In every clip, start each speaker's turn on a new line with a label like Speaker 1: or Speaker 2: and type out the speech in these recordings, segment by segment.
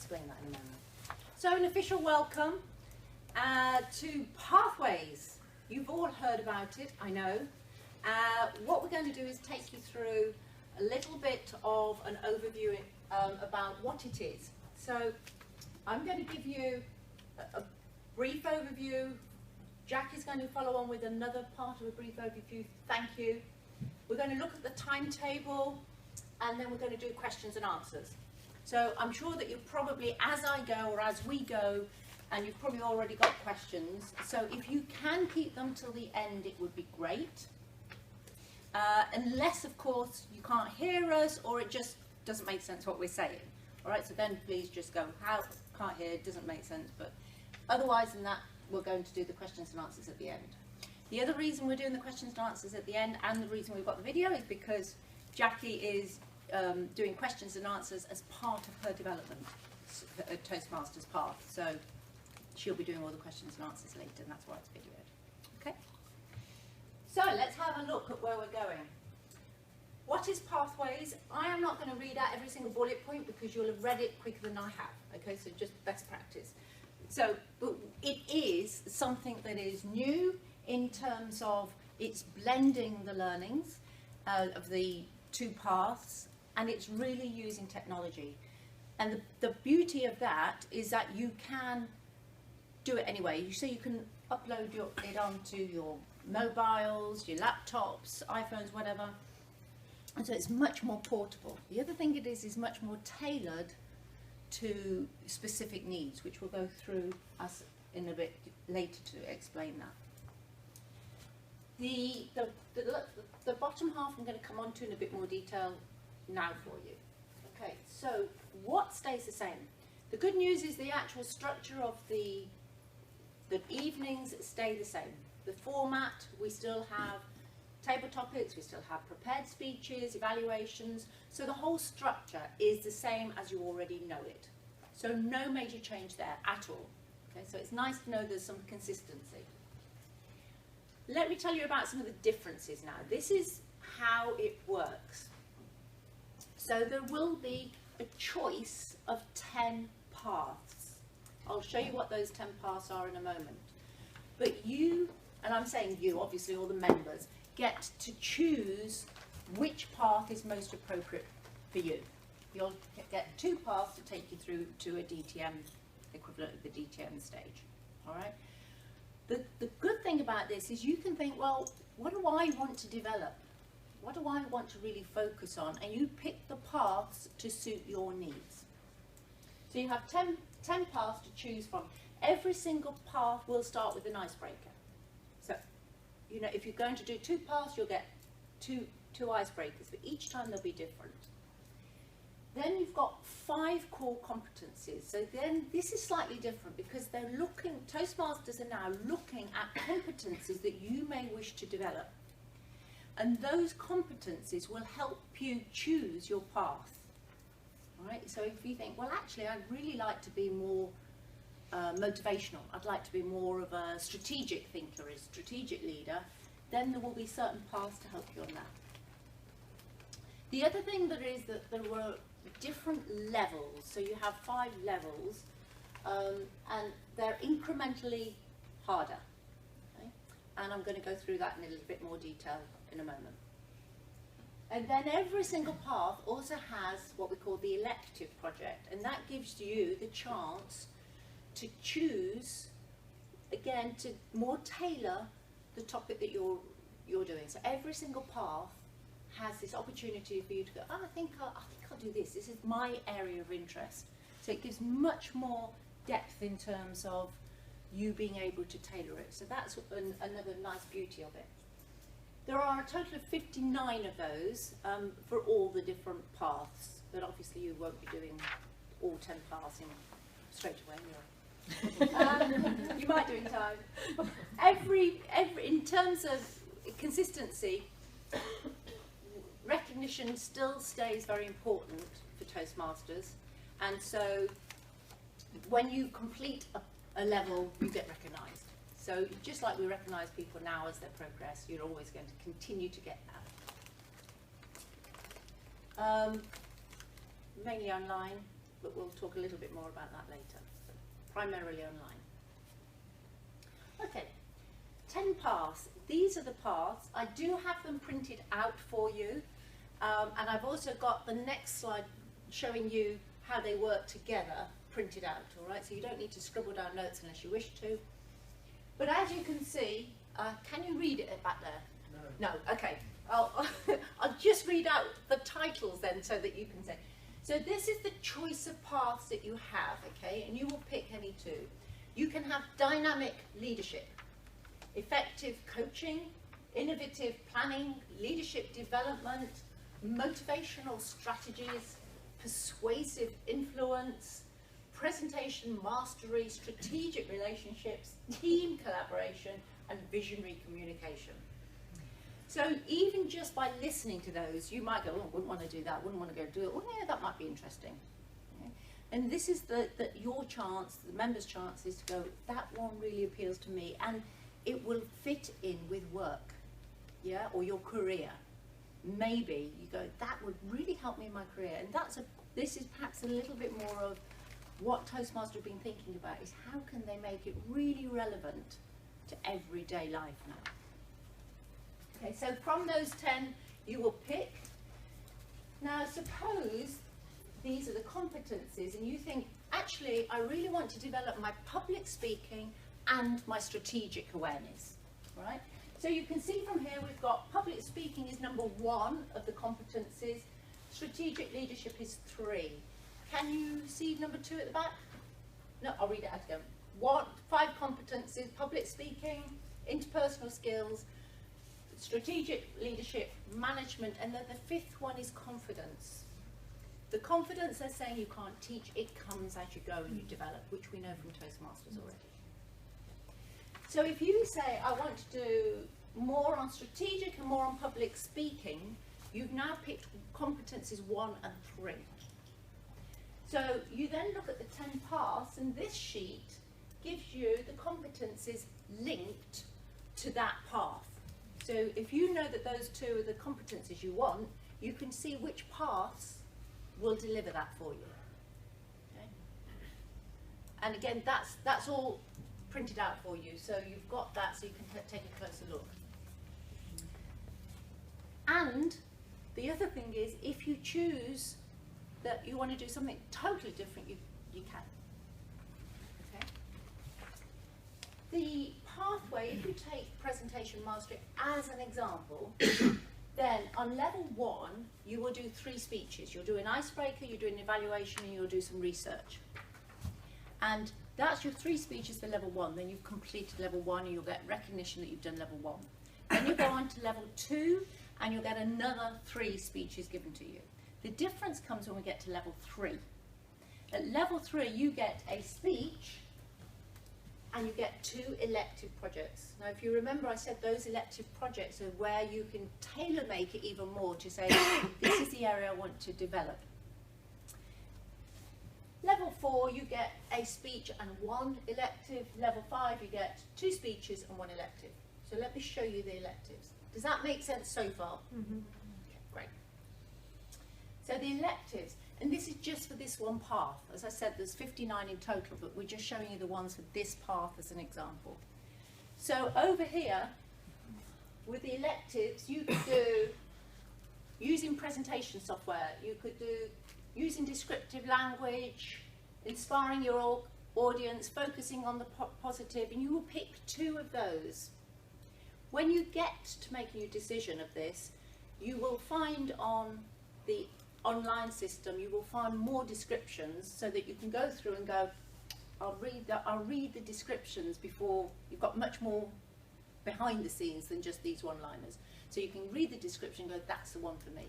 Speaker 1: explain that in a moment. So an official welcome to Pathways. You've all heard about it, I know. What we're going to do is take you through a little bit of an overview about what it is. So I'm going to give you a brief overview. Jack is going to follow on with another part of a brief overview. Thank you. We're going to look at the timetable, and then we're going to do questions and answers. So I'm sure that you'll probably, as I go or as we go, and you've probably already got questions. So if you can keep them till the end, it would be great. Unless, of course, you can't hear us or it just doesn't make sense what we're saying. All right, so then please just go, how, can't hear, it doesn't make sense. But otherwise than that, we're going to do the questions and answers at the end. The other reason we're doing the questions and answers at the end, and the reason we've got the video, is because Jackie is doing questions and answers as part of her development at Toastmasters path. So she'll be doing all the questions and answers later, and that's why it's videoed. Okay? So let's have a look at where we're going. What is Pathways? I am not going to read out every single bullet point because you'll have read it quicker than I have. Okay, so just best practice. So it is something that is new in terms of it's blending the learnings of the two paths, and it's really using technology. And the beauty of that is that you can do it anyway. So you can upload it onto your mobiles, your laptops, iPhones, whatever. And so it's much more portable. The other thing it is much more tailored to specific needs, which we'll go through us in a bit later to explain that. The bottom half I'm going to come on to in a bit more detail now for you. Okay, so what stays the same? The good news is the actual structure of the evenings stay the same. The format, we still have table topics, we still have prepared speeches, evaluations, so the whole structure is the same as you already know it. So no major change there at all. Okay, so it's nice to know there's some consistency. Let me tell you about some of the differences now. This is how it works. So there will be a choice of 10 paths. I'll show you what those 10 paths are in a moment. But you, and I'm saying you, obviously all the members, get to choose which path is most appropriate for you. You'll get 2 paths to take you through to a DTM, equivalent of the DTM stage. All right. The good thing about this is you can think, well, what do I want to develop? What do I want to really focus on? And you pick the paths to suit your needs. So you have 10 paths to choose from. Every single path will start with an icebreaker. So, you know, if you're going to do 2 paths, you'll get two icebreakers, but each time they'll be different. Then you've got 5 core competencies. So then this is slightly different because they're looking, Toastmasters are now looking at competencies that you may wish to develop. And those competencies will help you choose your path. All right? So if you think, well, actually, I'd really like to be more motivational, I'd like to be more of a strategic thinker, a strategic leader, then there will be certain paths to help you on that. The other thing that is that there were different levels, so you have 5 levels, and they're incrementally harder. Okay? And I'm going to go through that in a little bit more detail in a moment. And then every single path also has what we call the elective project, and that gives you the chance to choose, again, to more tailor the topic that you're doing. So every single path has this opportunity for you to go, oh, I think I'll do this. This is my area of interest. So it gives much more depth in terms of you being able to tailor it. So that's another nice beauty of it. There are a total of 59 of those for all the different paths, but obviously you won't be doing all 10 paths straight away anyway. You might do in time. In terms of consistency, recognition still stays very important for Toastmasters, and so when you complete a level, you get recognised. So just like we recognise people now as they progress, you're always going to continue to get that. Mainly online, but we'll talk a little bit more about that later, primarily online. Okay, 10 paths. These are the paths. I do have them printed out for you, and I've also got the next slide showing you how they work together printed out, all right? So you don't need to scribble down notes unless you wish to. But as you can see, can you read it back there? No. No, okay. I'll just read out the titles then so that you can say. So this is the choice of paths that you have, okay? And you will pick any two. You can have dynamic leadership, effective coaching, innovative planning, leadership development, motivational strategies, persuasive influence, presentation mastery, strategic relationships, team collaboration, and visionary communication. So even just by listening to those, you might go, oh, I wouldn't want to do that, wouldn't want to go do it. Oh yeah, that might be interesting. Okay? And this is your chance, the members' chance is to go, that one really appeals to me, and it will fit in with work, yeah, or your career. Maybe you go, that would really help me in my career. And this is perhaps a little bit more of what Toastmasters have been thinking about, is how can they make it really relevant to everyday life now. Okay, so from those 10, you will pick. Now, suppose these are the competencies, and you think, actually, I really want to develop my public speaking and my strategic awareness, right? So you can see from here, we've got public speaking is number 1 of the competencies. Strategic leadership is 3. Can you see number 2 at the back? No, I'll read it out again. 5 competencies: public speaking, interpersonal skills, strategic leadership, management, and then the 5th one is confidence. The confidence, they're saying you can't teach, it comes as you go and you develop, which we know from Toastmasters already. So if you say, I want to do more on strategic and more on public speaking, you've now picked competencies 1 and 3. So you then look at the 10 paths, and this sheet gives you the competencies linked to that path. So if you know that those 2 are the competencies you want, you can see which paths will deliver that for you. Okay? And again, that's all printed out for you, so you've got that so you can take a closer look. And the other thing is, if you choose that you want to do something totally different, you can. Okay? The pathway, if you take presentation mastery as an example, then on level 1, you will do 3 speeches. You'll do an icebreaker, you'll do an evaluation, and you'll do some research. And that's your 3 speeches for level 1. Then you've completed level 1, and you'll get recognition that you've done level 1. Then you go on to level 2, and you'll get another 3 speeches given to you. The difference comes when we get to level 3. At level 3, you get a speech, and you get 2 elective projects. Now, if you remember, I said those elective projects are where you can tailor-make it even more to say, this is the area I want to develop. Level 4, you get a speech and 1 elective. Level 5, you get 2 speeches and 1 elective. So let me show you the electives. Does that make sense so far? Mm-hmm. Okay, great. So the electives, and this is just for this one path. As I said, there's 59 in total, but we're just showing you the ones for this path as an example. So over here, with the electives, you could do using presentation software, you could do using descriptive language, inspiring your audience, focusing on the positive, and you will pick 2 of those. When you get to making your decision of this, you will find on the online system, you will find more descriptions so that you can go through and go, I'll read the descriptions before. You've got much more behind the scenes than just these one-liners. So you can read the description and go, that's the one for me.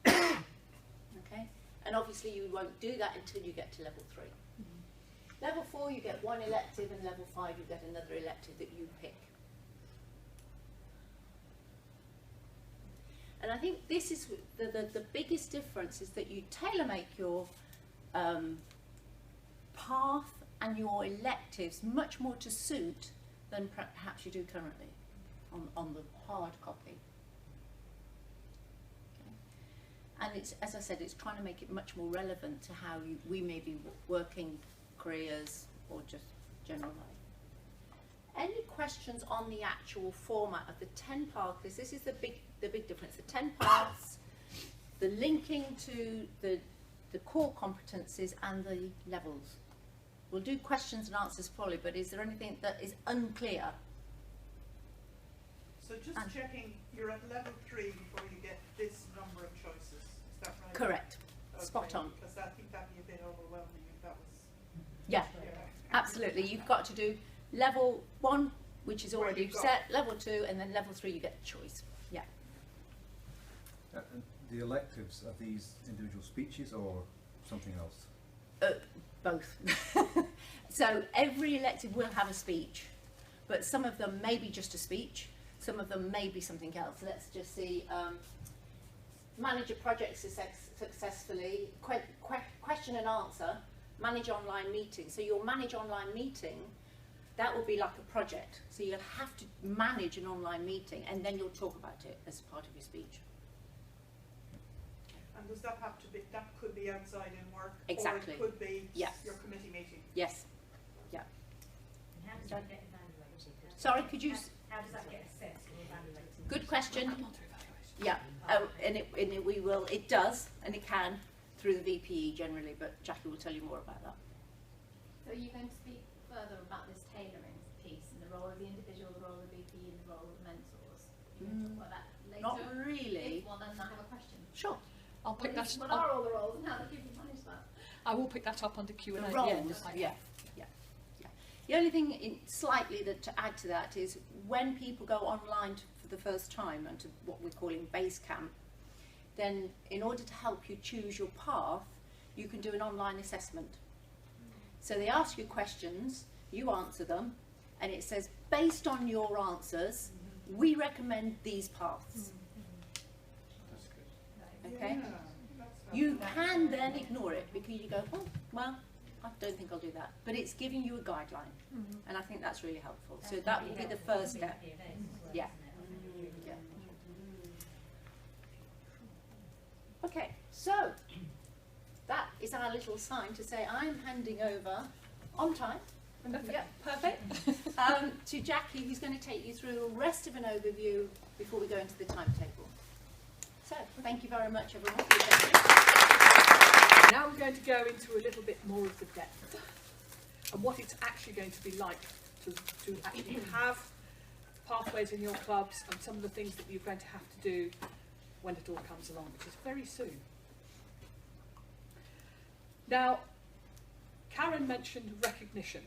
Speaker 1: Okay? And obviously you won't do that until you get to level 3. Mm-hmm. Level 4, you get 1 elective, and level 5, you get another elective that you pick. And I think this is the biggest difference, is that you tailor-make your path and your electives much more to suit than perhaps you do currently on the hard copy. Okay. and it's, as I said, it's trying to make it much more relevant to how we may be working careers or just general life. Any questions on the actual format of the 10 paths? Because this is the big difference. The 10 paths, the linking to the core competencies and the levels. We'll do questions and answers probably, but is there anything that is unclear?
Speaker 2: So just checking, you're at level 3 before you get this number of choices, is that right?
Speaker 1: Correct.
Speaker 2: Okay,
Speaker 1: spot on.
Speaker 2: Because I think that'd be a bit overwhelming if that was...
Speaker 1: Yeah, absolutely. You've got to do level 1, which is already set, level 2, and then level 3 you get the choice. Yeah.
Speaker 3: And the electives, are these individual speeches or something else?
Speaker 1: Both. So every elective will have a speech, but some of them may be just a speech, some of them may be something else. Let's just see. Manage a project successfully, question and answer, manage online meeting. So your manage online meeting, that will be like a project. So you'll have to manage an online meeting and then you'll talk about it as part of your speech.
Speaker 2: And does that have to be, that could be outside in work?
Speaker 1: Exactly.
Speaker 2: Or it could be
Speaker 1: Yes.
Speaker 2: your committee meeting?
Speaker 1: Yes. Yeah.
Speaker 4: And how does that get evaluated?
Speaker 1: Sorry, could you...
Speaker 4: How does that get assessed or evaluated?
Speaker 1: Good question. Yeah, and we will, it does, and it can, through the VPE generally, but Jackie will tell you more about that.
Speaker 5: So you're going to speak further about this tailoring piece and the role of the individual, the role of the VPE and the role of mentors. You're going to talk about that later?
Speaker 1: Not really.
Speaker 5: Well, then I have a question.
Speaker 1: Sure.
Speaker 6: I'll pick that
Speaker 5: What
Speaker 6: up.
Speaker 5: are all the roles and how do people manage that?
Speaker 6: I will pick that up under Q&A
Speaker 1: The
Speaker 6: at the end.
Speaker 1: roles, yeah. The only thing slightly to add to that is when people go online for the first time and to what we're calling base camp, then in order to help you choose your path, you can do an online assessment. So they ask you questions, you answer them, and it says, based on your answers, we recommend these paths.
Speaker 3: That's good.
Speaker 1: Okay?
Speaker 2: Yeah, that's
Speaker 1: You can then ignore it because you go, oh, well, I don't think I'll do that. But it's giving you a guideline, and I think that's really helpful. So that will be the first step. Yeah. Yeah. Okay, so that is our little sign to say I'm handing over on time. Yeah, perfect. To Jackie, who's going to take you through the rest of an overview before we go into the timetable. So, thank you very much, everyone.
Speaker 6: Now we're going to go into a little bit more of the depth and what it's actually going to be like to actually have pathways in your clubs and some of the things that you're going to have to do when it all comes along, which is very soon. Now, Karen mentioned recognition.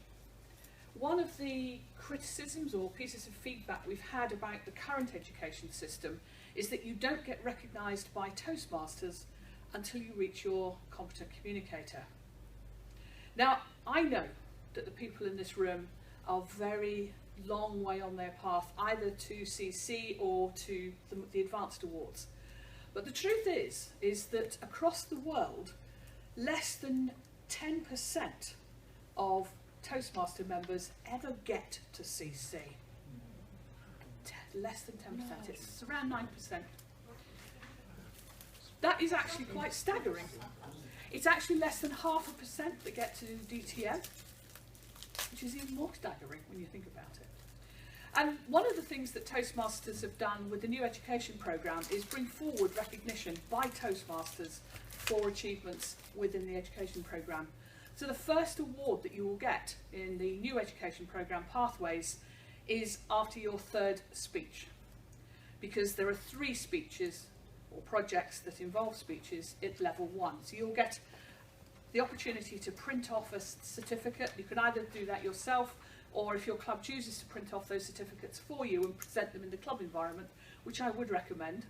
Speaker 6: One of the criticisms or pieces of feedback we've had about the current education system is that you don't get recognised by Toastmasters until you reach your competent communicator. Now, I know that the people in this room are very long way on their path, either to CC or to the Advanced Awards. But the truth is that across the world, less than 10% of Toastmaster members ever get to CC. Less than 10%, it's around 9%. That is actually quite staggering. It's actually less than 0.5% that get to DTM, which is even more staggering when you think about it. And one of the things that Toastmasters have done with the new education programme is bring forward recognition by Toastmasters for achievements within the education programme. So the first award that you will get in the new education programme Pathways is after your third speech, because there are 3 speeches or projects that involve speeches at level 1. So you'll get the opportunity to print off a certificate. You can either do that yourself, or if your club chooses to print off those certificates for you and present them in the club environment, which I would recommend.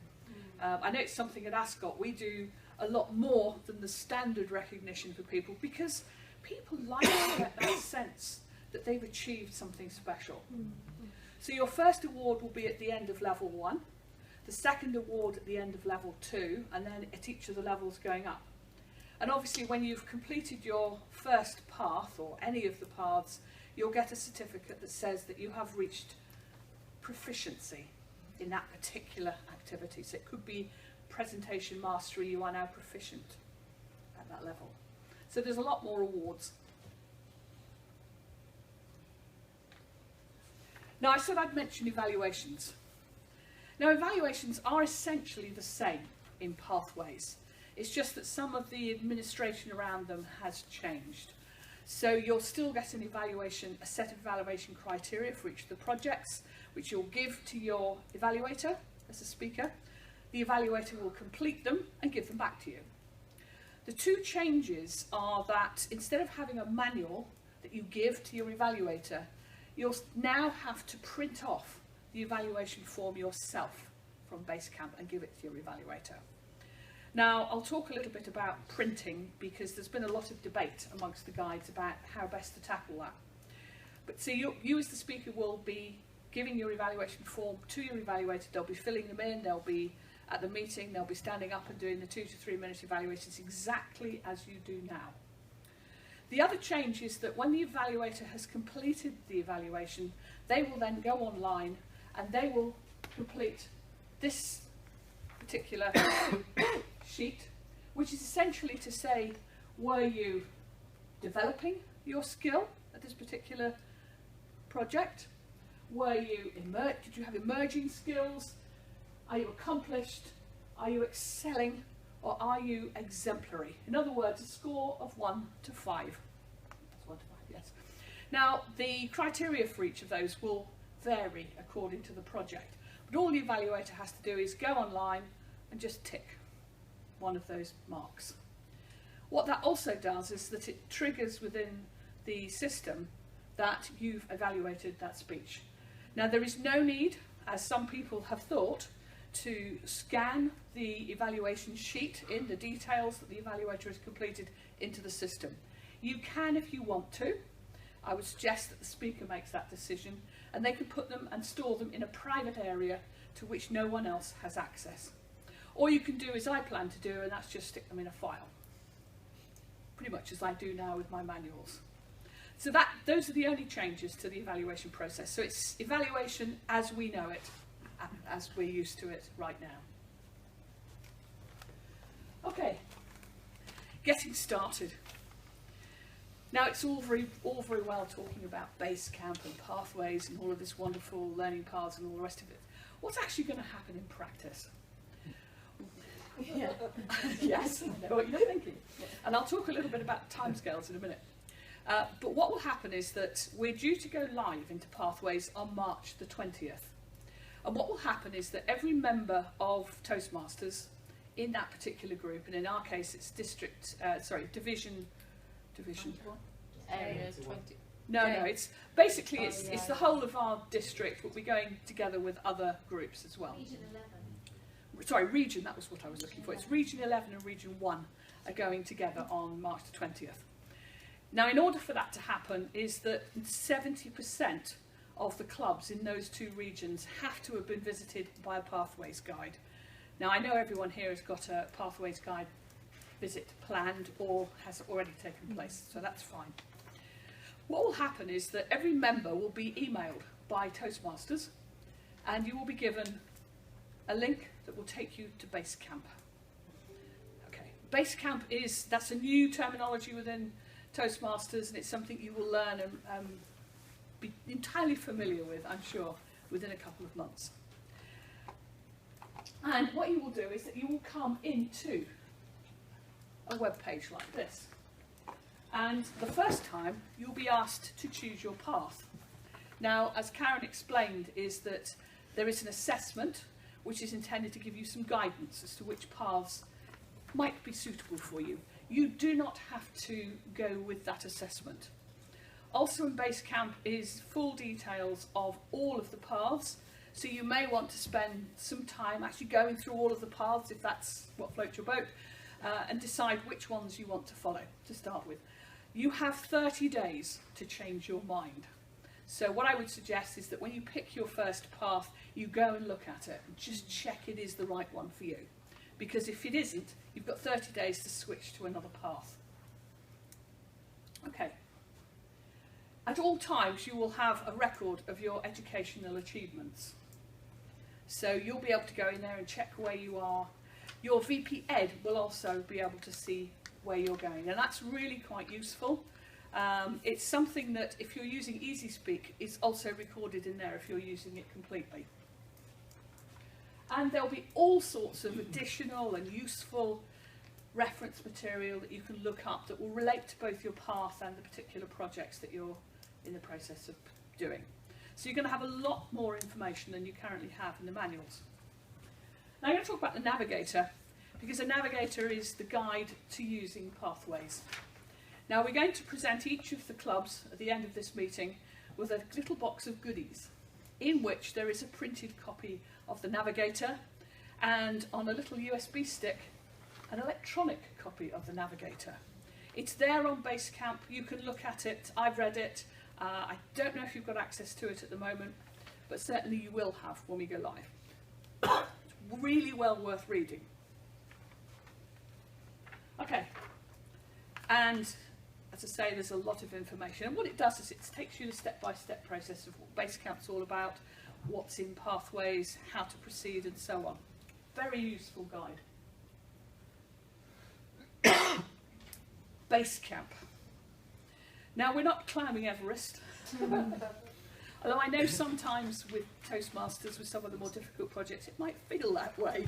Speaker 6: I know it's something at Ascot we do a lot more than the standard recognition for people, because people like to get that sense that they've achieved something special. So your first award will be at the end of level 1, the second award at the end of level 2, and then at each of the levels going up. And obviously when you've completed your first path, or any of the paths, you'll get a certificate that says that you have reached proficiency in that particular activity. So it could be presentation mastery, you are now proficient at that level. So there's a lot more awards. Now, I said I'd mention evaluations. Now, evaluations are essentially the same in pathways. It's just that some of the administration around them has changed. So you'll still get an evaluation, a set of evaluation criteria for each of the projects, which you'll give to your evaluator as a speaker. The evaluator will complete them and give them back to you. The two changes are that instead of having a manual that you give to your evaluator, you'll now have to print off the evaluation form yourself from Basecamp and give it to your evaluator. Now, I'll talk a little bit about printing because there's been a lot of debate amongst the guides about how best to tackle that. But so you as the speaker will be giving your evaluation form to your evaluator. They'll be filling them in, they'll be at the meeting, they'll be standing up and doing the 2 to 3 minute evaluations exactly as you do now. The other change is that when the evaluator has completed the evaluation, they will then go online and they will complete this particular sheet, which is essentially to say, were you developing your skill at this particular project? Did you have emerging skills? Are you accomplished? Are you excelling? Or are you exemplary? In other words, a score of 1 to 5. That's 1 to 5, yes. Now, the criteria for each of those will vary according to the project. But all the evaluator has to do is go online and just tick one of those marks. What that also does is that it triggers within the system that you've evaluated that speech. Now, there is no need, as some people have thought, to scan the evaluation sheet in the details that the evaluator has completed into the system. You can if you want to. I would suggest that the speaker makes that decision and they can put them and store them in a private area to which no one else has access. Or you can do as I plan to do, and that's just stick them in a file. Pretty much as I do now with my manuals. So those are the only changes to the evaluation process. So it's evaluation as we know it, as we're used to it right now. Okay, getting started. Now, it's all very well talking about Basecamp and pathways and all of this wonderful learning paths and all the rest of it. What's actually going to happen in practice? Yeah. Yes, I know what you're thinking. And I'll talk a little bit about timescales in a minute. But what will happen is that we're due to go live into pathways on March the 20th. And what will happen is that every member of Toastmasters in that particular group, and in our case it's division what?
Speaker 1: Area 20.
Speaker 6: No, it's basically it's the whole of our district. We'll be going together with other groups as well.
Speaker 5: Region 11.
Speaker 6: Sorry, region, that was what I was looking for. It's Region 11 and Region 1 are going together on March the 20th. Now, in order for that to happen is that 70% of the clubs in those two regions have to have been visited by a Pathways guide. Now, I know everyone here has got a Pathways guide visit planned or has already taken place, so that's fine. What will happen is that every member will be emailed by Toastmasters and you will be given a link that will take you to Basecamp. Okay, Basecamp that's a new terminology within Toastmasters, and it's something you will learn and be entirely familiar with, I'm sure, within a couple of months. And what you will do is that you will come into a web page like this. And the first time, you'll be asked to choose your path. Now, as Karen explained, is that there is an assessment which is intended to give you some guidance as to which paths might be suitable for you. You do not have to go with that assessment. Also in Basecamp is full details of all of the paths, so you may want to spend some time actually going through all of the paths if that's what floats your boat, and decide which ones you want to follow to start with. You have 30 days to change your mind. So what I would suggest is that when you pick your first path, you go and look at it and just check it is the right one for you. Because if it isn't, you've got 30 days to switch to another path. Okay. At all times, you will have a record of your educational achievements. So you'll be able to go in there and check where you are. Your VP Ed will also be able to see where you're going, and that's really quite useful. It's something that, if you're using EasySpeak, is also recorded in there if you're using it completely. And there'll be all sorts of additional and useful reference material that you can look up that will relate to both your path and the particular projects that you're in the process of doing. So you're going to have a lot more information than you currently have in the manuals. Now I'm going to talk about the navigator, because a navigator is the guide to using pathways. Now we're going to present each of the clubs at the end of this meeting with a little box of goodies in which there is a printed copy of the navigator, and on a little USB stick an electronic copy of the navigator. It's there on Basecamp, you can look at it, I've read it, I don't know if you've got access to it at the moment, but certainly you will have when we go live. It's really well worth reading. Okay, and as I say, there's a lot of information, and what it does is it takes you the step-by-step process of what Basecamp's all about, what's in pathways, how to proceed, and so on. Very useful guide. Basecamp. Now, we're not climbing Everest, although I know sometimes with Toastmasters, with some of the more difficult projects, it might feel that way.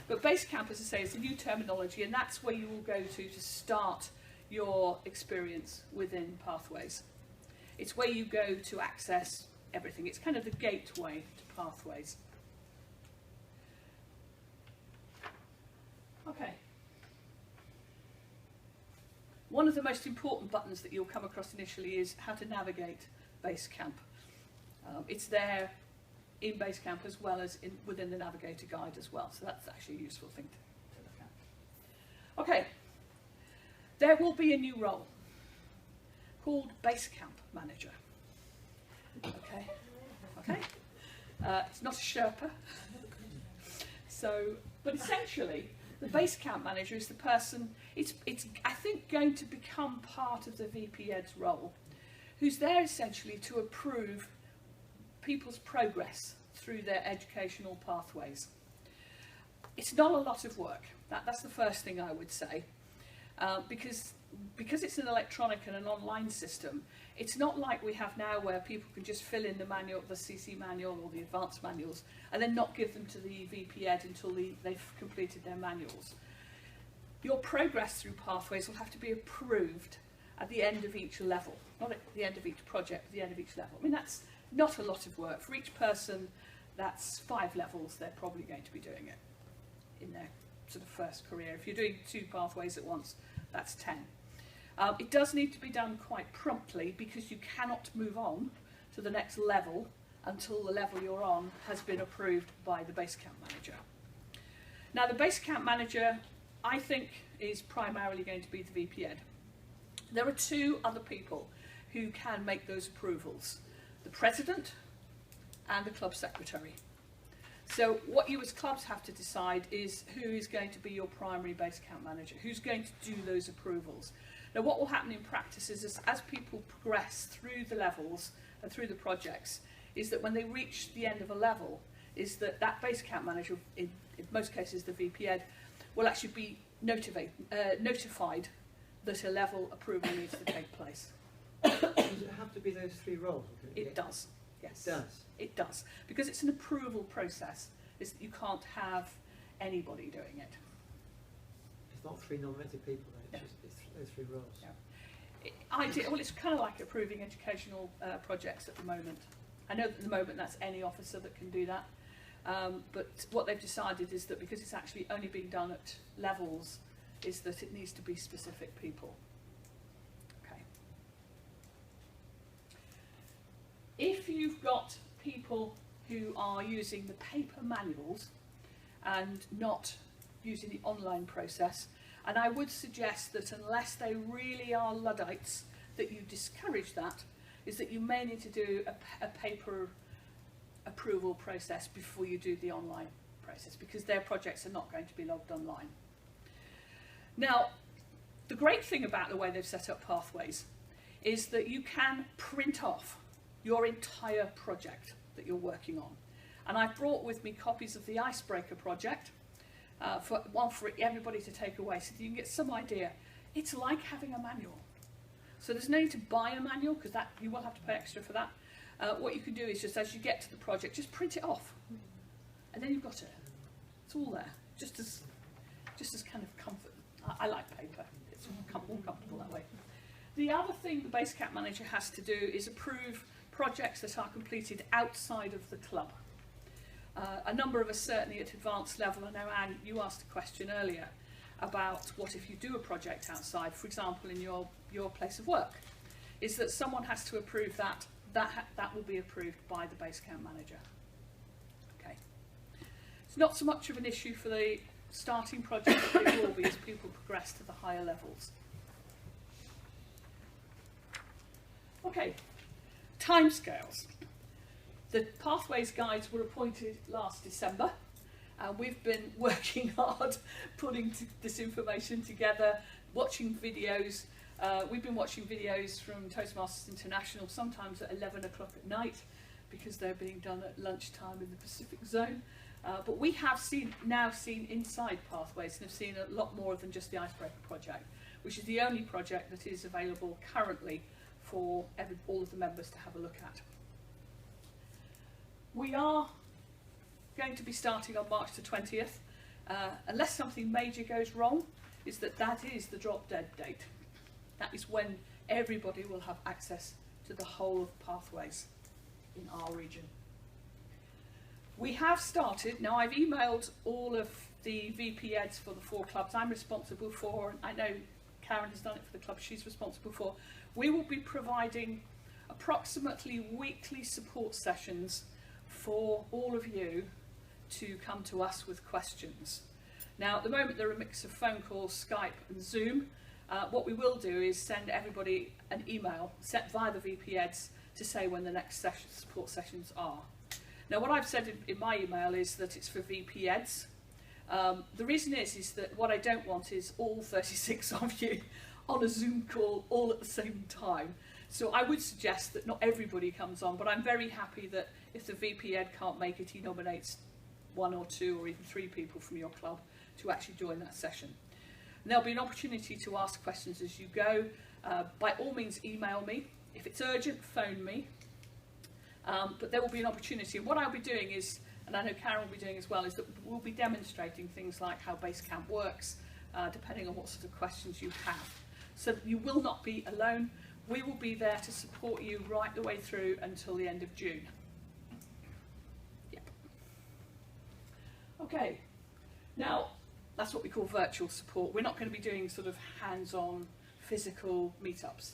Speaker 6: But Basecamp, as I say, is a new terminology, and that's where you will go to start your experience within pathways. It's where you go to access everything. It's kind of the gateway to pathways. Okay. One of the most important buttons that you'll come across initially is how to navigate Basecamp. It's there in Basecamp as well as within the Navigator Guide as well, so that's actually a useful thing to look at. Okay, there will be a new role called Basecamp Manager. Okay. It's not a Sherpa. But essentially, the Basecamp Manager is the person, it's I think going to become part of the VP Ed's role, who's there essentially to approve people's progress through their educational pathways. It's not a lot of work. That's the first thing I would say, because it's an electronic and an online system. It's not like we have now where people can just fill in the manual, the CC manual or the advanced manuals, and then not give them to the VP Ed until they've completed their manuals. Your progress through pathways will have to be approved at the end of each level, not at the end of each project, at the end of each level. I mean, that's not a lot of work. For each person, that's 5 levels they're probably going to be doing it in their sort of first career. If you're doing 2 pathways at once, that's 10. It does need to be done quite promptly, because you cannot move on to the next level until the level you're on has been approved by the Basecamp Manager. Now, the Basecamp Manager, I think, is primarily going to be the VP Ed. There are 2 other people who can make those approvals: the President and the Club Secretary. So what you as clubs have to decide is who is going to be your primary Basecamp Manager, who's going to do those approvals. Now, what will happen in practice is as people progress through the levels and through the projects, is that when they reach the end of a level, is that Basecamp Manager, in most cases the VP Ed, will actually be notified that a level approval needs to take place.
Speaker 7: Does it have to be those 3 roles?
Speaker 6: It does, yes.
Speaker 7: It does?
Speaker 6: It does, because it's an approval process, is that you can't have anybody doing it.
Speaker 7: It's not 3 nominated people, then. It's
Speaker 6: Yeah.
Speaker 7: just those 3 roles.
Speaker 6: Yeah. Well, it's kind of like approving educational projects at the moment. I know that at the moment that's any officer that can do that, but what they've decided is that because it's actually only being done at levels, is that it needs to be specific people. Okay. If you've got people who are using the paper manuals and not using the online process, and I would suggest that unless they really are Luddites, that you discourage that, is that you may need to do a paper approval process before you do the online process, because their projects are not going to be logged online. Now, the great thing about the way they've set up pathways is that you can print off your entire project that you're working on. And I've brought with me copies of the Icebreaker project, for everybody to take away so that you can get some idea. It's like having a manual. So there's no need to buy a manual because that you will have to pay extra for that. What you can do is just as you get to the project, just print it off, and then you've got it. It's all there, just as kind of comfort. I like paper. It's more comfortable that way. The other thing the base camp manager has to do is approve projects that are completed outside of the club. A number of us certainly at advanced level. I know, Anne, you asked a question earlier about what if you do a project outside, for example, in your place of work, is that someone has to approve that. That will be approved by the base camp manager. Okay. It's not so much of an issue for the starting project, but it will be as people progress to the higher levels. Okay, timescales. The Pathways Guides were appointed last December, and we've been working hard putting this information together, watching videos. We've been watching videos from Toastmasters International, sometimes at 11 o'clock at night, because they're being done at lunchtime in the Pacific Zone. But we have now seen inside Pathways and have seen a lot more than just the Icebreaker project, which is the only project that is available currently for all of the members to have a look at. We are going to be starting on March the 20th, unless something major goes wrong, is that is the drop dead date. That is when everybody will have access to the whole of Pathways in our region. We have started, now I've emailed all of the VP Eds for the 4 clubs I'm responsible for, and I know Karen has done it for the club she's responsible for. We will be providing approximately weekly support sessions for all of you to come to us with questions. Now at the moment they're a mix of phone calls, Skype and Zoom. What we will do is send everybody an email sent via the VP Eds to say when the next support sessions are. Now what I've said in my email is that it's for VP Eds. The reason is that what I don't want is all 36 of you on a Zoom call all at the same time. So I would suggest that not everybody comes on, but I'm very happy that if the VP Ed can't make it, he nominates 1 or 2 or even 3 people from your club to actually join that session. And there'll be an opportunity to ask questions as you go. By all means, email me. If it's urgent, phone me. But there will be an opportunity. And what I'll be doing is, and I know Karen will be doing as well, is that we'll be demonstrating things like how base camp works, depending on what sort of questions you have. So that you will not be alone. We will be there to support you right the way through until the end of June. Yep. Okay. Now, that's what we call virtual support. We're not going to be doing sort of hands-on physical meetups.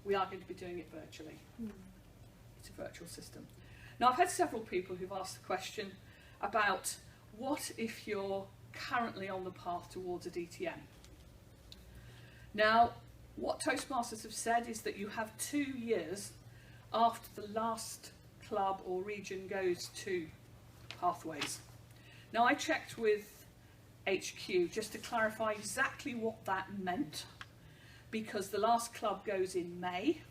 Speaker 6: We are going to be doing it virtually. It's a virtual system. Now, I've had several people who've asked the question about what if you're currently on the path towards a DTM. Now, what Toastmasters have said is that you have 2 years after the last club or region goes to Pathways. Now, I checked with HQ just to clarify exactly what that meant, because the last club goes in May,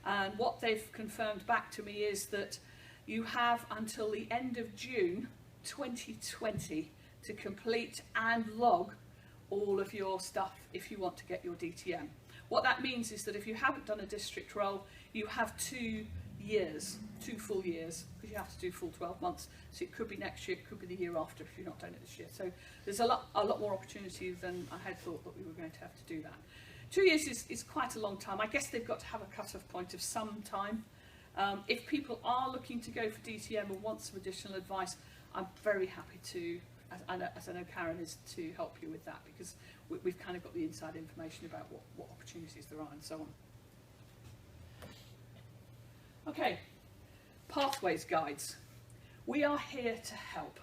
Speaker 6: and what they've confirmed back to me is that you have until the end of June 2020 to complete and log all of your stuff if you want to get your DTM. What that means is that if you haven't done a district role, you have 2 years, 2 full years, because you have to do full 12 months. So it could be next year, it could be the year after if you're not doing it this year. So there's a lot more opportunity than I had thought that we were going to have to do that. 2 years is quite a long time. I guess they've got to have a cut-off point of some time. If people are looking to go for DTM or want some additional advice, I'm very happy to, as I know Karen is, to help you with that, because we've kind of got the inside information about what opportunities there are and so on. Okay, Pathways Guides. We are here to help.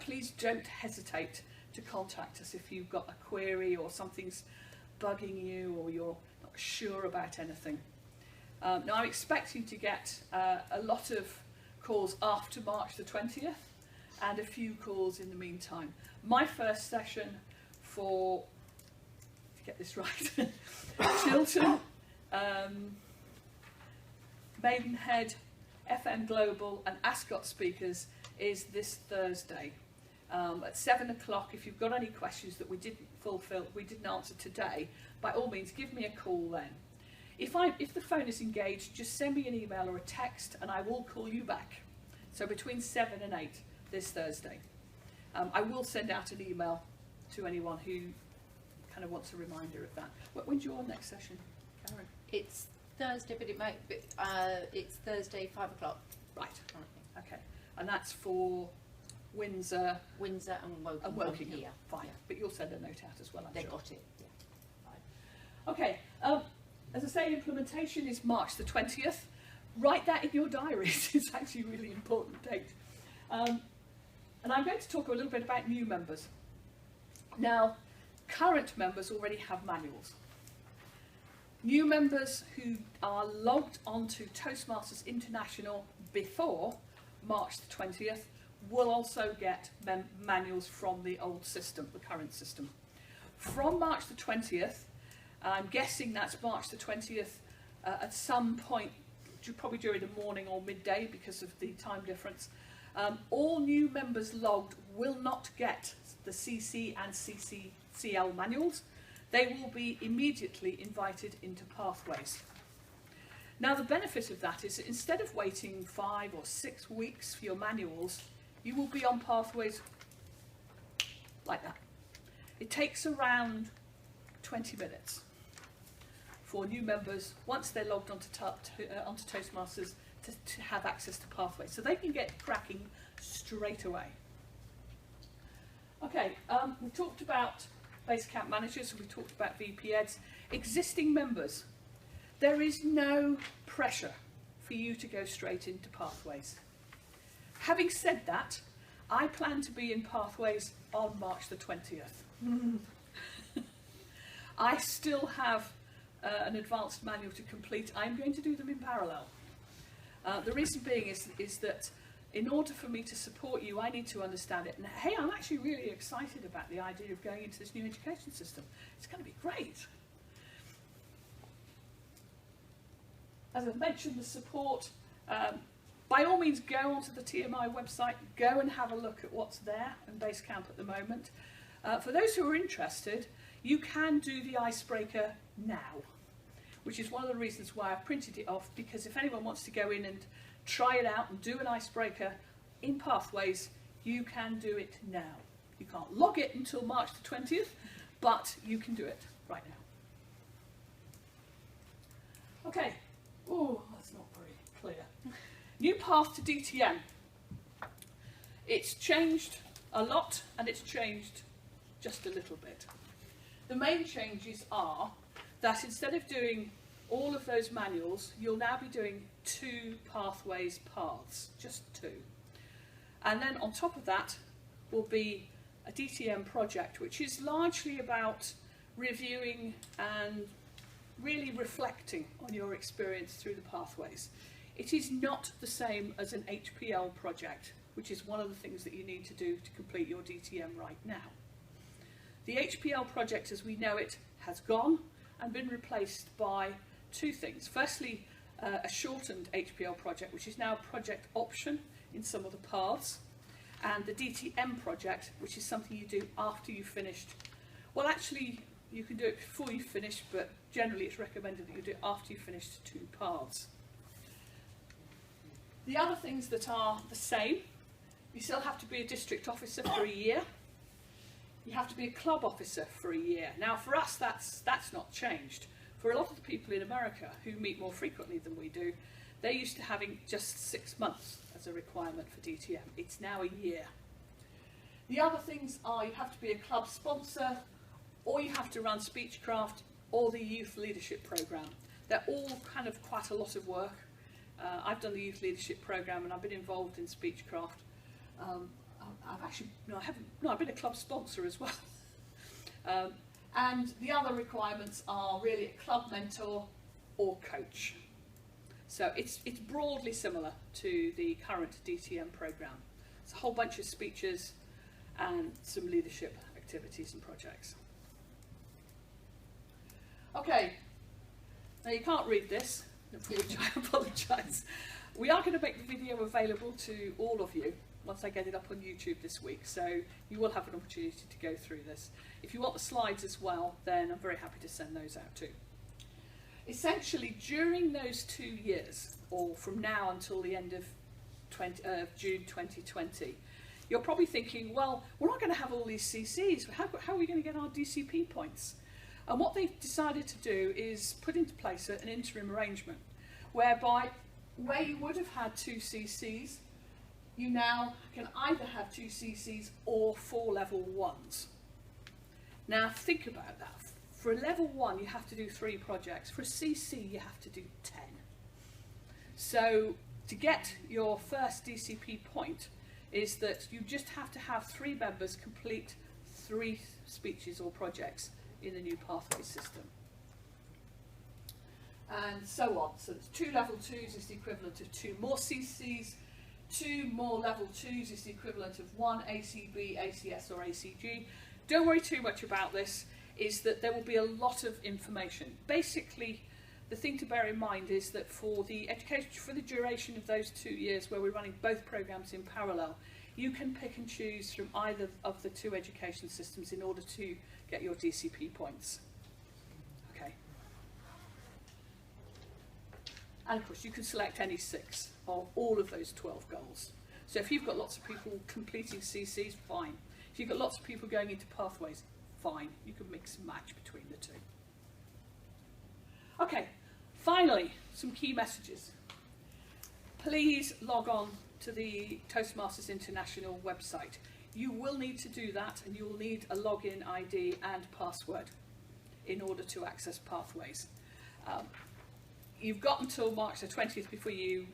Speaker 6: Please don't hesitate to contact us if you've got a query or something's bugging you or you're not sure about anything. Now I'm expecting to get a lot of calls after March the 20th and a few calls in the meantime. My first session for, to get this right, Chiltern, Maidenhead, FM Global and Ascot speakers is this Thursday. at 7 o'clock. If you've got any questions that we didn't answer today, by all means give me a call then. If the phone is engaged, just send me an email or a text and I will call you back. So between 7 and 8 this Thursday. I will send out an email to anyone who kind of wants a reminder of that. When's your next session, Karen?
Speaker 1: It's Thursday, but it's Thursday 5 o'clock.
Speaker 6: Right. Okay. And that's for Windsor
Speaker 1: And Woking.
Speaker 6: and Woking.
Speaker 1: Here.
Speaker 6: Fine.
Speaker 1: Yeah.
Speaker 6: But you'll send a note out as well, I'm
Speaker 1: They
Speaker 6: sure.
Speaker 1: got it. Yeah.
Speaker 6: Fine. Okay. As I say, implementation is March the 20th. Write that in your diaries. It's actually a really important date. And I'm going to talk a little bit about new members. Now, current members already have manuals. New members who are logged onto Toastmasters International before March the 20th will also get manuals from the old system, the current system. From March the 20th, I'm guessing that's March the 20th at some point, probably during the morning or midday because of the time difference. All new members logged will not get the CC and CCCL manuals. They will be immediately invited into Pathways. Now the benefit of that is that instead of waiting 5 or 6 weeks for your manuals, you will be on Pathways like that. It takes around 20 minutes for new members, once they're logged onto Toastmasters, to have access to Pathways. So they can get cracking straight away. Okay, we talked about base account managers, we talked about VPEDs. Existing members, there is no pressure for you to go straight into Pathways. Having said that, I plan to be in Pathways on March the 20th. I still have an advanced manual to complete. I'm going to do them in parallel. The reason being is that in order for me to support you, I need to understand it. And hey, I'm actually really excited about the idea of going into this new education system. It's going to be great. As I've mentioned, the support, by all means go onto the TMI website, go and have a look at what's there in Basecamp at the moment. For those who are interested, you can do the icebreaker now, which is one of the reasons why I've printed it off, because if anyone wants to go in and try it out and do an icebreaker in Pathways, you can do it now. You can't log it until March the 20th, but you can do it right now. Okay. Oh, that's not very clear. New path to DTM. It's changed a lot and it's changed just a little bit. The main changes are that instead of doing all of those manuals, you'll now be doing 2 Pathways paths, just 2. And then on top of that will be a DTM project, which is largely about reviewing and really reflecting on your experience through the Pathways. It is not the same as an HPL project, which is one of the things that you need to do to complete your DTM right now. The HPL project as we know it has gone and been replaced by 2 things. Firstly, a shortened HPL project, which is now a project option in some of the paths, and the DTM project, which is something you do after you've finished. Well, actually, you can do it before you finish, but generally it's recommended that you do it after you've finished 2 paths. The other things that are the same, you still have to be a district officer for a year. You have to be a club officer for a year. Now, for us, that's not changed. For a lot of the people in America who meet more frequently than we do, they're used to having just 6 months as a requirement for DTM. It's now a year. The other things are you have to be a club sponsor, or you have to run Speechcraft, or the Youth Leadership Programme. They're all kind of quite a lot of work. I've done the Youth Leadership Programme and I've been involved in Speechcraft. I've been a club sponsor as well. And the other requirements are really a club mentor or coach. So it's broadly similar to the current DTM programme. It's a whole bunch of speeches and some leadership activities and projects. Okay, now you can't read this, for which I apologise. We are going to make the video available to all of you. once I get it up on YouTube this week, so you will have an opportunity to go through this. If you want the slides as well, then I'm very happy to send those out too. Essentially, during those 2 years, or from now until the end of June 2020, you're probably thinking, well, we're not going to have all these CCs. How are we going to get our DCP points? And what they've decided to do is put into place an interim arrangement whereby where you would have had 2 CCs, you now can either have 2 CCs or 4 level 1s. Now think about that. For a level 1 you have to do 3 projects. For a CC you have to do 10. So to get your first DCP point is that you just have to have 3 members complete 3 speeches or projects in the new pathway system. And so on. So it's 2 level 2s is the equivalent of 2 more CCs, 2 more level 2s is the equivalent of 1 ACB, ACS or ACG. Don't worry too much about this, is that there will be a lot of information. Basically, the thing to bear in mind is that for the education, for the duration of those 2 years where we're running both programs in parallel, you can pick and choose from either of the 2 education systems in order to get your DCP points. Okay. And of course you can select any 6 of all of those 12 goals. So if you've got lots of people completing CCs, fine. If you've got lots of people going into pathways, fine. You can mix and match between the 2. Okay, finally, some key messages. Please log on to the Toastmasters International website. You will need to do that, and you will need a login ID and password in order to access pathways. You've got until March the 20th before you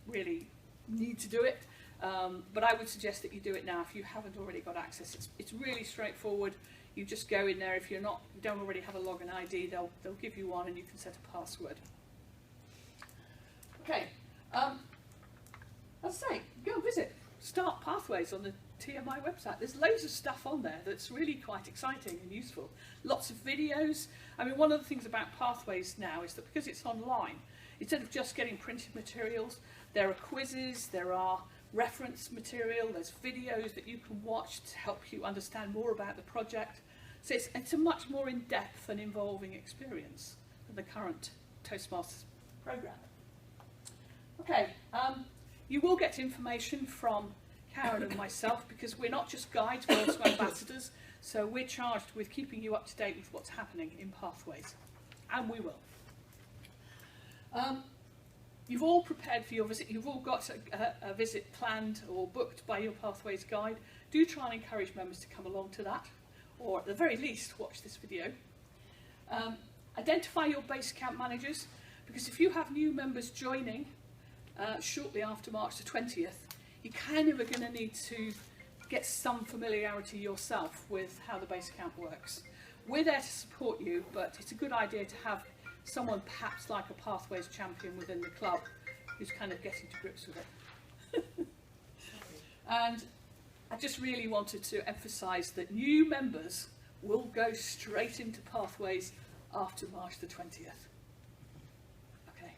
Speaker 6: really need to do it, but I would suggest that you do it now if you haven't already got access. It's really straightforward. You just go in there. If you don't already have a login ID, they'll give you one, and you can set a password. Okay, as I say, go visit Start Pathways on the TMI website. There's loads of stuff on there that's really quite exciting and useful. Lots of videos. I mean, one of the things about Pathways now is that because it's online, instead of just getting printed materials, there are quizzes, there are reference material, there's videos that you can watch to help you understand more about the project. So it's a much more in-depth and involving experience than the current Toastmasters programme. Okay, you will get information from Karen and myself, because we're not just guides, we're also ambassadors, so we're charged with keeping you up to date with what's happening in Pathways, and we will. You've all prepared for your visit, you've all got a visit planned or booked by your Pathways guide. Do try and encourage members to come along to that, or at the very least watch this video. Identify your base camp managers, because if you have new members joining shortly after March the 20th, you kind of are going to need to get some familiarity yourself with how the base camp works. We're there to support you, but it's a good idea to have someone perhaps like a Pathways champion within the club who's kind of getting to grips with it. And I just really wanted to emphasise that new members will go straight into Pathways after March the 20th. Okay.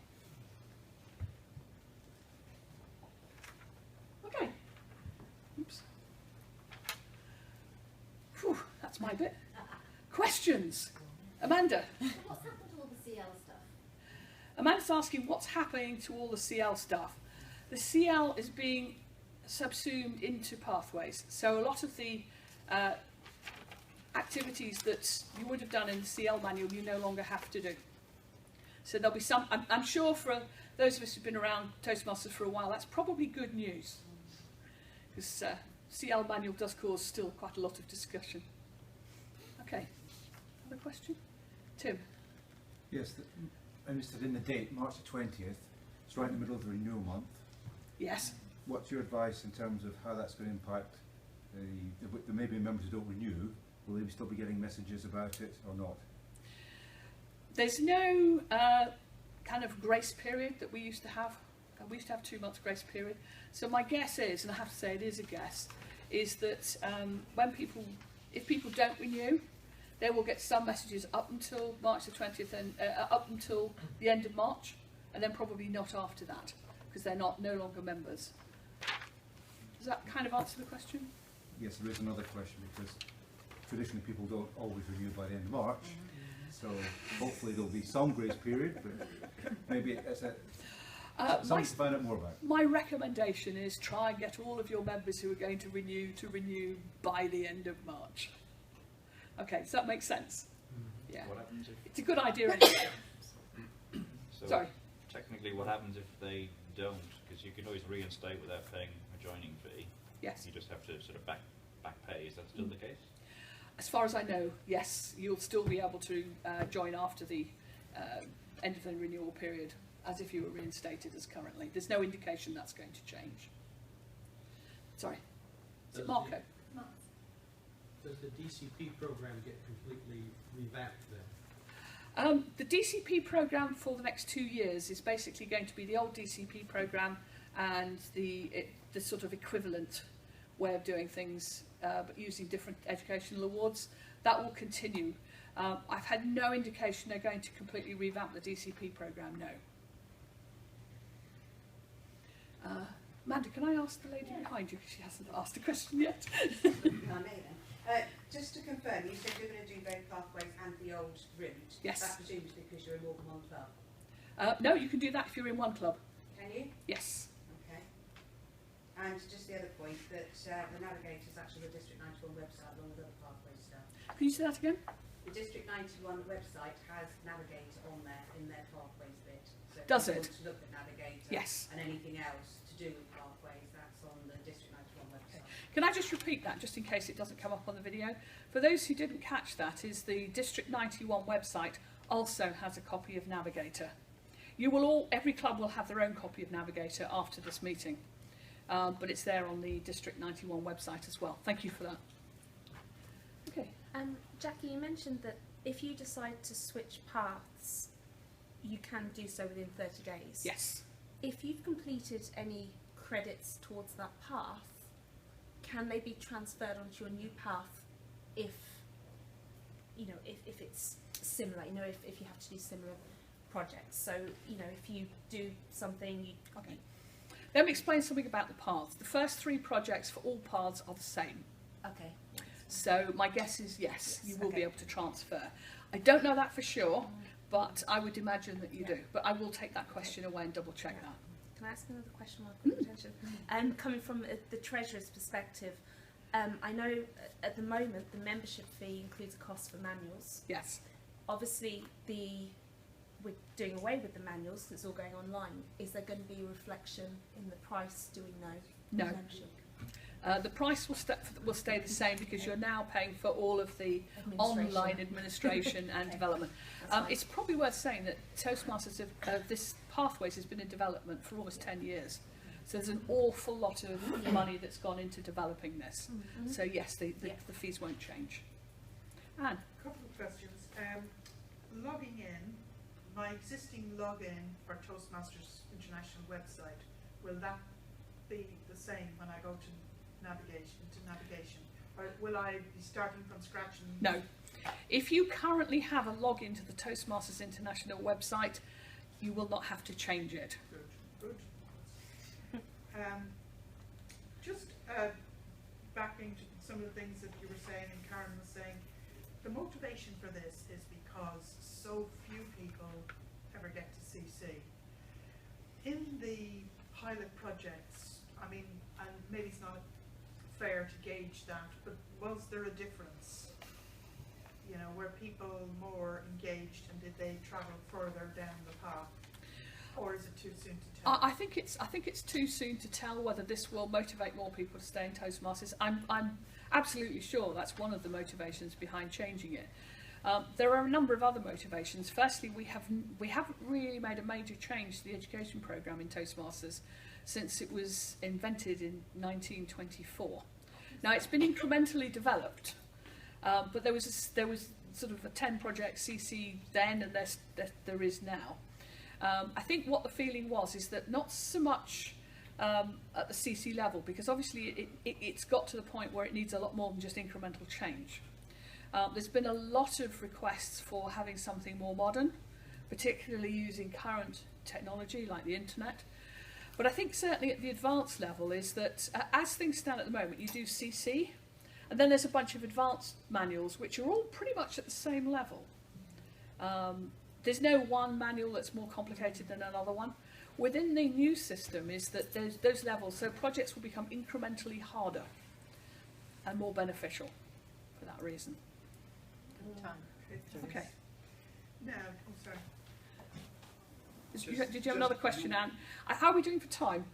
Speaker 6: Okay. Oops. Whew, that's my bit. Questions? Amanda?
Speaker 5: What's happened to all the CL stuff?
Speaker 6: Amanda's asking what's happening to all the CL stuff. The CL is being subsumed into Pathways, so a lot of the activities that you would have done in the CL manual you no longer have to do. So there'll be some, I'm sure for those of us who've been around Toastmasters for a while, that's probably good news, because CL manual does cause still quite a lot of discussion. Okay, another question? Tim?
Speaker 3: Yes, I'm interested in the date, March the 20th. It's right in the middle of the renewal month.
Speaker 6: Yes?
Speaker 3: What's your advice in terms of how that's going to impact there may be members who don't renew? Will they still be getting messages about it or not?
Speaker 6: There's no kind of grace period that we used to have. We used to have 2 months grace period. So my guess is, and I have to say it is a guess, is that if people don't renew, they will get some messages up until March the 20th and up until the end of March, and then probably not after that, because they're no longer members. Does that kind of answer the question?
Speaker 3: Yes, there is another question, because traditionally people don't always renew by the end of March, so hopefully there'll be some grace period, but maybe it's something to find out more about.
Speaker 6: My recommendation is try and get all of your members who are going to renew by the end of March. Okay, does that make sense? Yeah.
Speaker 8: What happens if...
Speaker 6: It's a good idea anyway.
Speaker 8: So
Speaker 6: Sorry.
Speaker 8: technically what happens if they don't? Because you can always reinstate without paying a joining fee.
Speaker 6: Yes.
Speaker 8: You just have to sort of back pay. Is that still the case?
Speaker 6: As far as I know, yes, you'll still be able to join after the end of the renewal period, as if you were reinstated as currently. There's no indication that's going to change. Sorry. Is it Marco?
Speaker 9: Does the DCP program get completely revamped then?
Speaker 6: The DCP program for the next 2 years is basically going to be the old DCP program and the sort of equivalent way of doing things, but using different educational awards. That will continue. I've had no indication they're going to completely revamp the DCP program, no. Amanda, can I ask the lady behind you, because she hasn't asked a question yet?
Speaker 10: Just to confirm, you said you're going to do both pathways and the old route.
Speaker 6: Yes.
Speaker 10: That presumes because you're in more than one club.
Speaker 6: No, you can do that if you're in one club.
Speaker 10: Can you?
Speaker 6: Yes.
Speaker 10: Okay. And just the other point, that the Navigator is actually the District 91 website along with other pathway stuff.
Speaker 6: Can you say that again?
Speaker 10: The District 91 website has Navigator on there in their pathways bit. So if
Speaker 6: Does
Speaker 10: you
Speaker 6: it?
Speaker 10: want to look at Navigator
Speaker 6: Yes.
Speaker 10: and anything else to do with pathways, that's on the District 91 website.
Speaker 6: Can I just repeat that, just in case it doesn't come up on the video? For those who didn't catch that, is the District 91 website also has a copy of Navigator. You will all, every club will have their own copy of Navigator after this meeting, but it's there on the District 91 website as well. Thank you for that. Okay.
Speaker 11: Jackie, you mentioned that if you decide to switch paths, you can do so within 30 days.
Speaker 6: Yes.
Speaker 11: If you've completed any credits towards that path, can they be transferred onto your new path if, you know, if it's similar, you know, if you have to do similar projects? So, you know, if you do something, you...
Speaker 6: Okay. Let me explain something about the paths. The first 3 projects for all paths are the same.
Speaker 11: Okay.
Speaker 6: So my guess is yes, you will be able to transfer. I don't know that for sure, but I would imagine that you do. But I will take that question away and double check that.
Speaker 11: Can I ask another question while I've got attention? Coming from the Treasurer's perspective, I know at the moment the membership fee includes a cost for manuals.
Speaker 6: Yes.
Speaker 11: Obviously, we're doing away with the manuals, it's all going online. Is there going to be a reflection in the price, do we know?
Speaker 6: No.
Speaker 11: Membership?
Speaker 6: The price will stay the same because you're now paying for all of the online administration and development. It's probably worth saying that Toastmasters, this Pathways has been in development for almost 10 years. So there's an awful lot of money that's gone into developing this. So yes, the fees won't change. Anne?
Speaker 2: A couple of questions. Logging in, my existing login for Toastmasters International website, will that be the same when I go to navigation? Or will I be starting from scratch? And
Speaker 6: No. If you currently have a login to the Toastmasters International website, you will not have to change it.
Speaker 2: Good. Just backing to some of the things that you were saying and Karen was saying, the motivation for this is because so few people ever get to CC. In the pilot projects, I mean, and maybe it's not fair to gauge that, but was there a difference? You know, were people more engaged and did they travel further down the path? Or is it too soon to tell?
Speaker 6: I think it's too soon to tell whether this will motivate more people to stay in Toastmasters. I'm absolutely sure that's one of the motivations behind changing it. There are a number of other motivations. Firstly, we haven't really made a major change to the education programme in Toastmasters since it was invented in 1924. Now it's been incrementally developed, but there was sort of a 10 project CC then, and there is now. I think what the feeling was is that not so much at the CC level, because obviously it's got to the point where it needs a lot more than just incremental change. There's been a lot of requests for having something more modern, particularly using current technology like the internet. But I think certainly at the advanced level is that as things stand at the moment, you do CC, and then there's a bunch of advanced manuals which are all pretty much at the same level. There's no one manual that's more complicated than another one. Within the new system is that there's those levels, so projects will become incrementally harder and more beneficial for that reason. Okay.
Speaker 2: No, oh, sorry.
Speaker 6: Did you have another question, Anne? How are we doing for time?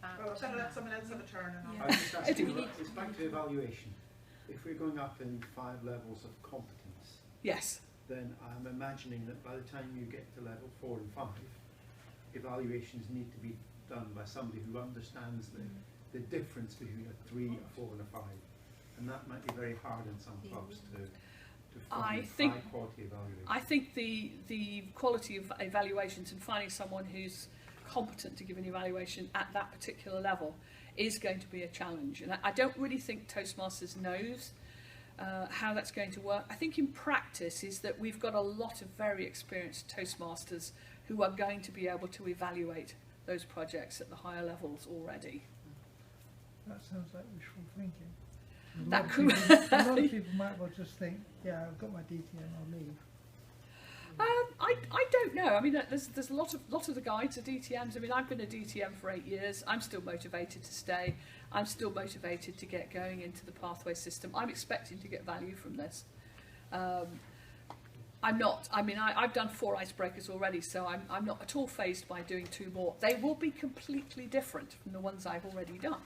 Speaker 2: Well, I'm going to let someone else have a turn. And
Speaker 7: I was just asking, it's back to evaluation. If we're going up in 5 levels of competence,
Speaker 6: Yes.
Speaker 7: then I'm imagining that by the time you get to level 4 and 5, evaluations need to be done by somebody who understands the difference between a 3, a 4 and a 5. And that might be very hard in some clubs to
Speaker 6: I
Speaker 7: find
Speaker 6: think-
Speaker 7: high quality evaluation.
Speaker 6: I think the quality of evaluations and finding someone who's competent to give an evaluation at that particular level is going to be a challenge. And I don't really think Toastmasters knows how that's going to work. I think in practice is that we've got a lot of very experienced Toastmasters who are going to be able to evaluate those projects at the higher levels already.
Speaker 12: That sounds like wishful thinking. A
Speaker 6: That
Speaker 12: lot of
Speaker 6: could-
Speaker 12: people- a lot of people might well just think, yeah, I've got my DTM, I'll leave.
Speaker 6: I don't know. I mean, there's a lot of the guides are DTMs. I mean, I've been a DTM for 8 years. I'm still motivated to stay. I'm still motivated to get going into the pathway system. I'm expecting to get value from this. I'm not. I mean, I've done 4 icebreakers already, so I'm not at all fazed by doing 2 more. They will be completely different from the ones I've already done.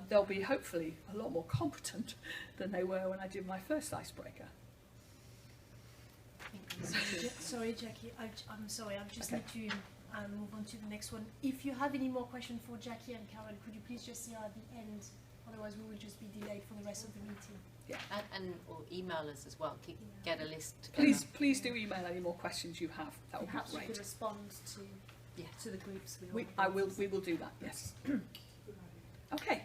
Speaker 6: They'll be hopefully a lot more competent than they were when I did my first icebreaker.
Speaker 13: Sorry, Jackie, I'm sorry, I just
Speaker 6: Okay.
Speaker 13: need to move on to the next one. If you have any more questions for Jackie and Karen, could you please just say at the end? Otherwise, we will just be delayed for the rest of the meeting.
Speaker 1: And or email us as well. Get a list together.
Speaker 6: Please do email any more questions you have. That would
Speaker 13: Perhaps
Speaker 6: be
Speaker 13: you could
Speaker 6: great.
Speaker 13: respond to the groups.
Speaker 6: We will do that. Yes. Okay.